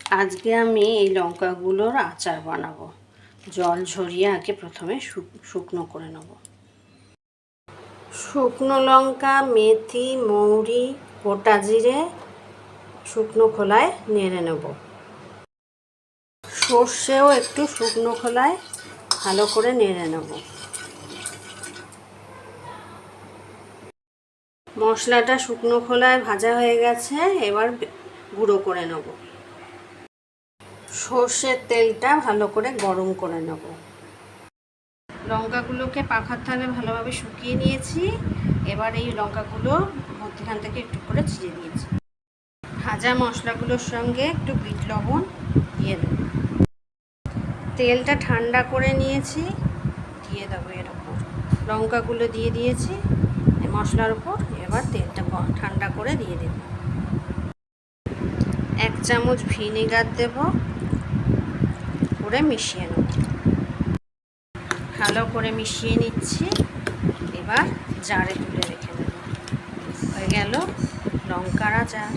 আজকে আমি এই লঙ্কাগুলোর আচার বানাবো। জল ঝরিয়ে আগে প্রথমে শুকনো করে নেব। শুকনো লঙ্কা, মেথি, মৌরি, গোটা জিরে শুকনো খোলায় নেড়ে নেব। সর্ষেও একটু শুকনো খোলায় ভালো করে নেড়ে নেব। মশলাটা শুকনো খোলায় ভাজা হয়ে গেছে, এবার গুঁড়ো করে নেব। সর্ষের তেলটা ভালো করে গরম করে নেব। লঙ্কাগুলোকে পাখার থালে ভালোভাবে শুকিয়ে নিয়েছি। এবার এই লঙ্কাগুলো মধ্যখান থেকে একটু করে ছিঁড়ে দিয়েছি। ভাজা মশলাগুলোর সঙ্গে একটু বিট লবণ দিয়ে দেব। তেলটা ঠান্ডা করে নিয়েছি, দিয়ে দেবো এর ওপর। লঙ্কাগুলো দিয়ে দিয়েছি মশলার উপর। এবার তেলটা ঠান্ডা করে দিয়ে দেব। 1 চামচ ভিনেগার দেব, করে মিশিয়ে নেব। ভালো করে মিশিয়ে নিচ্ছি। এবার জারে তুলে রেখে দেব। হয়ে গেল লঙ্কার আচার।